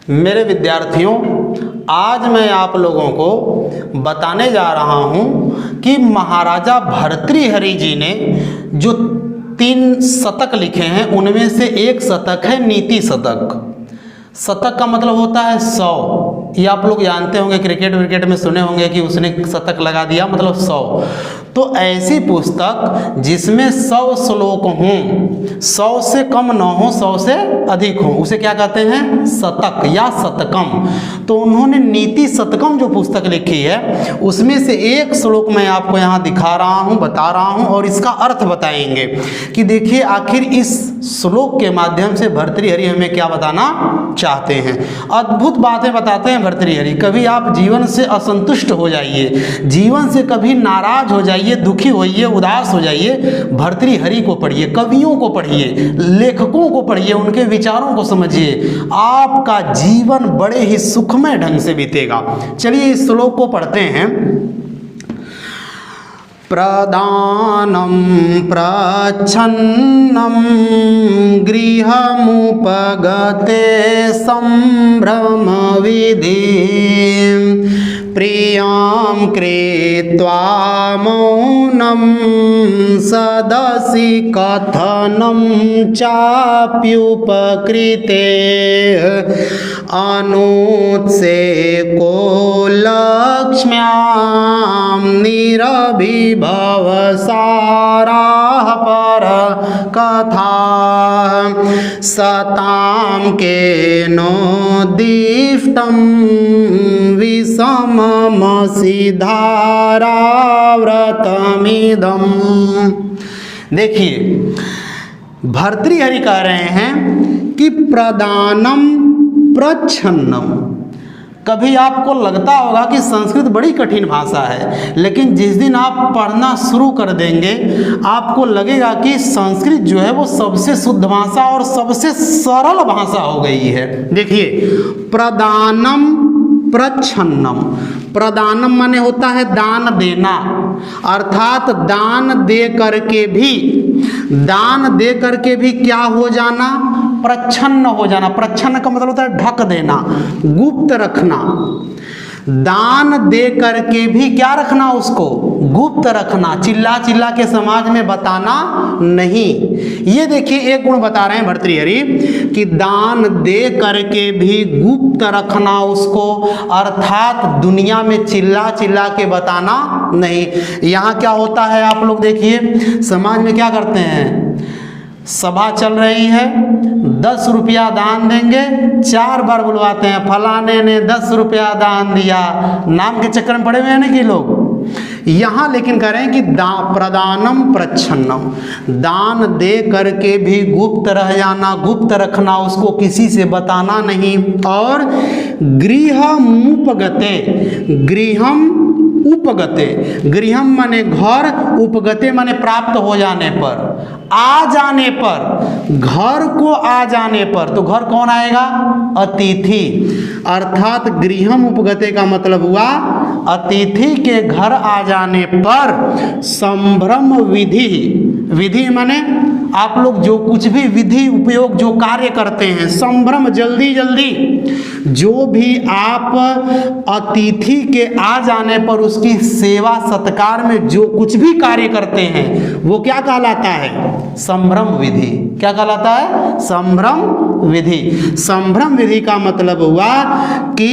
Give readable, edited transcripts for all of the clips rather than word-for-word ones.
मेरे विद्यार्थियों, आज मैं आप लोगों को बताने जा रहा हूं कि महाराजा भर्तृहरि जी ने जो 3 शतक लिखे हैं उनमें से एक शतक है नीति शतक। शतक का मतलब होता है 100। ये आप लोग जानते होंगे, क्रिकेट विकेट में सुने होंगे कि उसने शतक लगा दिया मतलब 100। तो ऐसी पुस्तक जिसमें 100 श्लोक हों, 100 से कम न हो, 100 से अधिक हो, उसे क्या कहते हैं? शतक या शतकम। तो उन्होंने नीति शतकम जो पुस्तक लिखी है उसमें से एक श्लोक मैं आपको यहाँ दिखा रहा हूँ, बता रहा हूँ और इसका अर्थ बताएंगे कि देखिए आखिर इस श्लोक के माध्यम से भर्तृहरि हमें क्या बताना चाहते हैं। अद्भुत बातें बताते हैं भर्तृहरि। कभी आप जीवन से असंतुष्ट हो जाइए, जीवन से कभी नाराज हो जाइए, दुखी होइए, उदास हो जाइए, भर्तृहरि को पढ़िए, कवियों को पढ़िए, लेखकों को पढ़िए, उनके विचारों को समझिए, आपका जीवन बड़े ही सुखमय ढंग से बीतेगा। चलिए इस श्लोक को पढ़ते हैं। प्रदानं प्रच्छन्नं गृहमुपगते सम्भ्रमविधिं प्रियं कृत्वा मौनं सदसि कथनं चाप्युपकृते अनुत्सेको लक्ष्म्यां निरभिभवसाराः परकथा सतां केनोद्दिष्टं विषममसिधाराव्रतमिदम्। देखिए भर्तृहरि कह रहे हैं कि प्रदानम प्रच्छन्नम। कभी आपको लगता होगा कि संस्कृत बड़ी कठिन भाषा है, लेकिन जिस दिन आप पढ़ना शुरू कर देंगे आपको लगेगा कि संस्कृत जो है वो सबसे शुद्ध भाषा और सबसे सरल भाषा हो गई है। देखिए प्रदानम प्रच्छन्नम। प्रदानम माने होता है दान देना, अर्थात दान दे करके भी क्या हो जाना? प्रच्छन्न हो जाना। प्रच्छन्न का मतलब होता है ढक देना, गुप्त रखना। दान दे करके भी क्या रखना? उसको गुप्त रखना, चिल्ला चिल्ला के समाज में बताना नहीं। ये देखिए एक गुण बता रहे हैं भर्तृहरि कि दान दे करके भी गुप्त रखना उसको, अर्थात दुनिया में चिल्ला चिल्ला के बताना नहीं। यहाँ क्या होता है आप लोग देखिए, समाज में क्या करते हैं? सभा चल रही है, 10 रुपया दान देंगे, 4 बार बुलवाते हैं, फलाने ने 10 रुपया दान दिया, नाम के चक्कर में पड़े हुए हैं ना कि लोग। यहाँ लेकिन कह रहे हैं कि प्रदानम प्रच्छन्नम, दान दे करके भी गुप्त रह जाना, गुप्त रखना, उसको किसी से बताना नहीं। और गृहमुपगते, गृहम उपगते, गृहम माने घर, उपगते माने प्राप्त हो जाने पर, आ जाने पर, घर को आ जाने पर। तो घर कौन आएगा? अतिथि। अर्थात गृहम उपगते का मतलब हुआ अतिथि के घर आ जाने पर संभ्रम विधि। विधि माने आप लोग जो कुछ भी विधि उपयोग जो कार्य करते हैं, संभ्रम जल्दी जल्दी, जो भी आप अतिथि के आ जाने पर उसकी सेवा सत्कार में जो कुछ भी कार्य करते हैं वो क्या कहलाता है? संभ्रम विधि। क्या कहलाता है? संभ्रम विधि। संभ्रम विधि का मतलब हुआ कि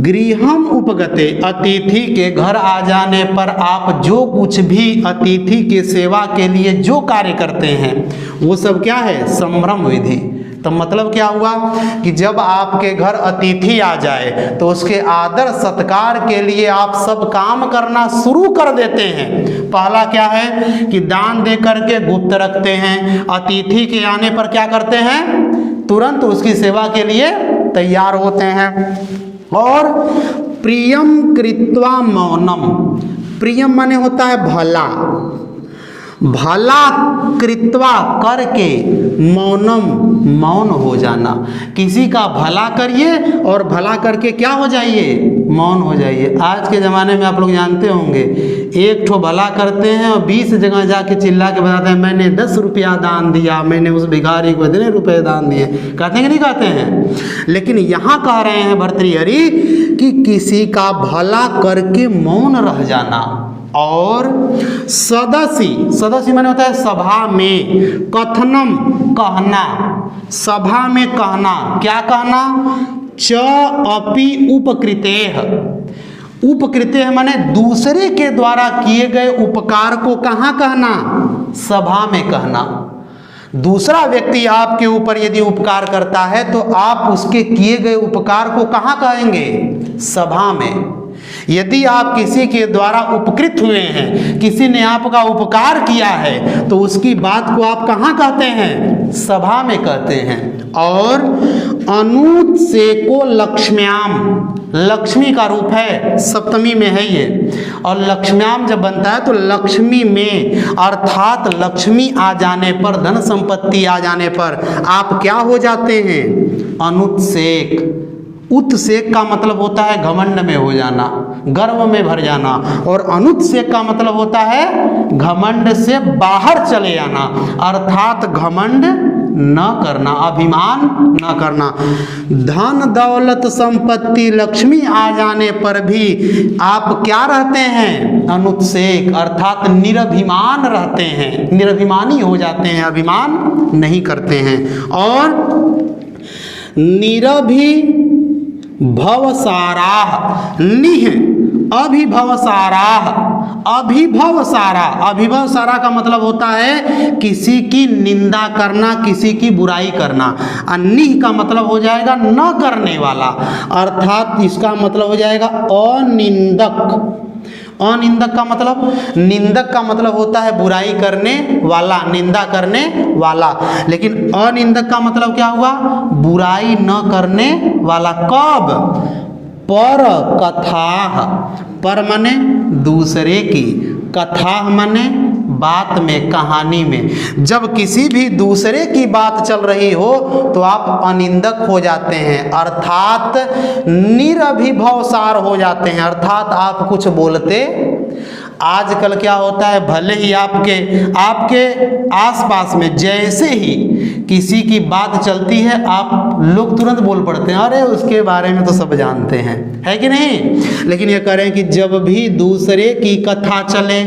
गृहम उपगते, अतिथि के घर आ जाने पर आप जो कुछ भी अतिथि के सेवा के लिए जो कार्य करते हैं वो सब क्या है? संभ्रम विधि। तो मतलब क्या हुआ कि जब आपके घर अतिथि आ जाए तो उसके आदर सत्कार के लिए आप सब काम करना शुरू कर देते हैं। पहला क्या है कि दान दे करके गुप्त रखते हैं, अतिथि के आने पर क्या करते हैं? तुरंत उसकी सेवा के लिए तैयार होते हैं। और प्रियम कृत्वा मौनम, प्रियम माने होता है भला, भला कृत्वा करके मौनम, मौन हो जाना। किसी का भला करिए और भला करके क्या हो जाइए? मौन हो जाइए। आज के ज़माने में आप लोग जानते होंगे एक ठो भला करते हैं और 20 जगह जाके चिल्ला के बताते हैं मैंने 10 रुपया दान दिया, मैंने उस भिखारी को इतने रुपए दान दिए। कहते हैं कि नहीं कहते हैं? लेकिन यहाँ कह रहे हैं भर्तृहरि कि किसी का भला करके मौन रह जाना। और सदस्य माने होता है सभा में, कथनम कहना, सभा में कहना, क्या कहना? च अपि उपकृतेह, उपकृतेह माने दूसरे के द्वारा किए गए उपकार को कहाँ कहना? सभा में कहना। दूसरा व्यक्ति आपके ऊपर यदि उपकार करता है तो आप उसके किए गए उपकार को कहाँ कहेंगे? सभा में। यदि आप किसी के द्वारा उपकृत हुए हैं, किसी ने आपका उपकार किया है, तो उसकी बात को आप कहाँ कहते हैं? सभा में कहते हैं। और अनुत्सेको लक्ष्म्याम, लक्ष्मी का रूप है, सप्तमी में है ये, और लक्ष्म्याम जब बनता है तो लक्ष्मी में, अर्थात लक्ष्मी आ जाने पर, धन संपत्ति आ जाने पर आप क्या हो जाते हैं? अनुत्सेक। उत्सेक का मतलब होता है घमंड में हो जाना, गर्व में भर जाना, और अनुत्सेक का मतलब होता है घमंड से बाहर चले जाना, अर्थात घमंड न करना, अभिमान न करना। धन दौलत संपत्ति लक्ष्मी आ जाने पर भी आप क्या रहते हैं? अनुत्सेक, अर्थात निरभिमान रहते हैं, निरभिमानी हो जाते हैं, अभिमान नहीं करते हैं। और भवसाराह, निह अभिभवसाराह, अभिभवसारा, अभिभवसारा का मतलब होता है किसी की निंदा करना, किसी की बुराई करना। निह का मतलब हो जाएगा न करने वाला, अर्थात इसका मतलब हो जाएगा अनिंदक। अनिंदक का मतलब, निंदक का मतलब होता है बुराई करने वाला, निंदा करने वाला, लेकिन अनिंदक का मतलब क्या हुआ? बुराई न करने वाला। कब? पर कथा, पर माने दूसरे की, कथा माने बात में, कहानी में। जब किसी भी दूसरे की बात चल रही हो तो आप अनिंदक हो जाते हैं, अर्थात निरभिभवसार हो जाते हैं, अर्थात आप कुछ बोलते। आजकल क्या होता है, भले ही आपके आसपास में जैसे ही किसी की बात चलती है आप लोग तुरंत बोल पड़ते हैं, अरे उसके बारे में तो सब जानते हैं, है कि नहीं? लेकिन ये कह रहे हैं कि जब भी दूसरे की कथा चले,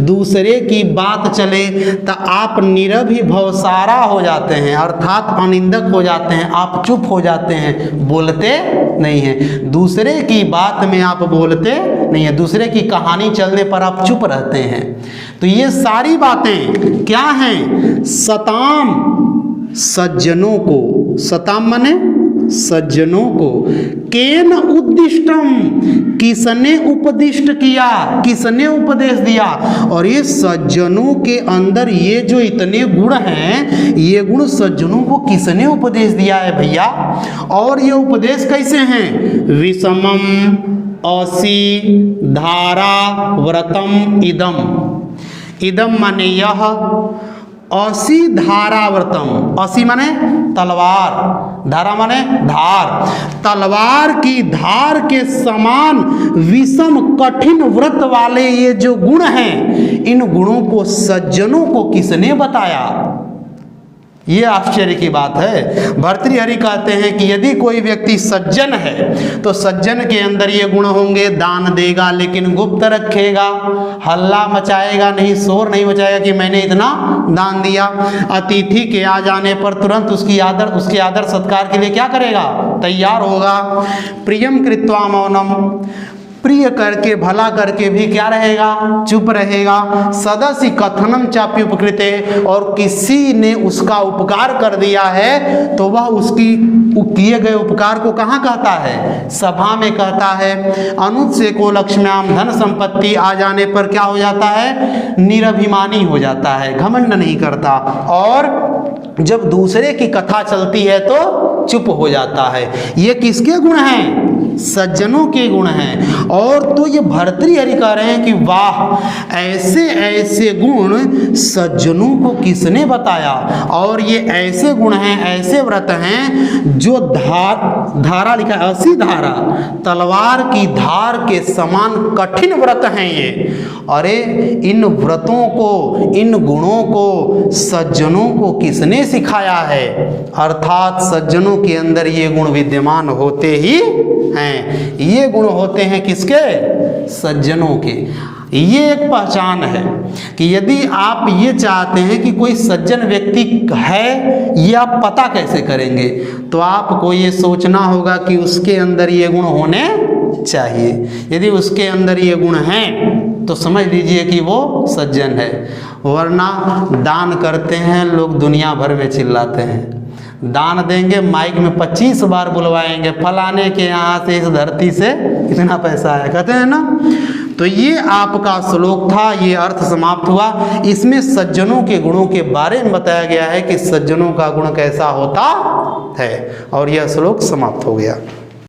दूसरे की बात चले, तो आप निरभिभवसारा हो जाते हैं, अर्थात अनिंदक हो जाते हैं, आप चुप हो जाते हैं, बोलते नहीं हैं। दूसरे की बात में आप बोलते नहीं है, दूसरे की कहानी चलने पर आप चुप रहते हैं। तो ये सारी बातें क्या हैं? सताम, सज्जनों को, सताम माने सज्जनों को, केन उद्दिष्टम, किसने उपदिष्ट किया, किसने उपदेश दिया। और ये सज्जनों के अंदर ये जो इतने गुण हैं, ये गुण सज्जनों को किसने उपदेश दिया है भैया? और ये उपदेश कैसे हैं? विषमम असी धारा व्रतम इदम, इदम माने यह, असी धारा व्रतम, असी माने तलवार, धारा माने धार, तलवार की धार के समान विषम कठिन व्रत वाले ये जो गुण हैं, इन गुणों को सज्जनों को किसने बताया? ये आश्चर्य की बात है। भर्तृहरि कहते हैं कि यदि कोई व्यक्ति सज्जन है तो सज्जन के अंदर ये गुण होंगे, दान देगा लेकिन गुप्त रखेगा, हल्ला मचाएगा नहीं, शोर नहीं मचाएगा कि मैंने इतना दान दिया। अतिथि के आ जाने पर तुरंत उसके आदर सत्कार के लिए क्या करेगा? तैयार होगा। प्रियम कृत्वा मौनम, प्रिय करके भला करके भी क्या रहेगा? चुप रहेगा। सदस्य कथनम चापि उपकृते, और किसी ने उसका उपकार कर दिया है तो वह उसकी किए गए उपकार को कहाँ कहता है? सभा में कहता है। अनुत्सेको लक्ष्म्याम, धन संपत्ति आ जाने पर क्या हो जाता है? निरभिमानी हो जाता है, घमंड नहीं करता। और जब दूसरे की कथा चलती है तो चुप हो जाता है। ये किसके गुण हैं? सज्जनों के गुण हैं। और तो ये भर्तृहरि कह रहे हैं कि वाह, ऐसे ऐसे गुण सज्जनों को किसने बताया। और ये ऐसे गुण हैं, ऐसे व्रत हैं जो धारा लिखा है, 80 धारा, तलवार की धार के समान कठिन व्रत हैं ये। अरे इन व्रतों को, इन गुणों को सज्जनों को किसने सिखाया है। अर्थात सज्जनों के अंदर ये गुण विद्यमान होते ही हैं। ये गुण होते हैं किसके? सज्जनों के। ये एक पहचान है कि यदि आप ये चाहते हैं कि कोई सज्जन व्यक्ति है, ये आप पता कैसे करेंगे, तो आपको ये सोचना होगा कि उसके अंदर ये गुण होने चाहिए। यदि उसके अंदर ये गुण हैं तो समझ लीजिए कि वो सज्जन है। वरना दान करते हैं लोग, दुनिया भर में चिल्लाते हैं। दान देंगे, माइक में 25 बार बुलवाएंगे, फलाने के यहाँ से, इस धरती से इतना पैसा आया, कहते हैं ना। तो ये आपका श्लोक था, ये अर्थ समाप्त हुआ। इसमें सज्जनों के गुणों के बारे में बताया गया है कि सज्जनों का गुण कैसा होता है, और यह श्लोक समाप्त हो गया।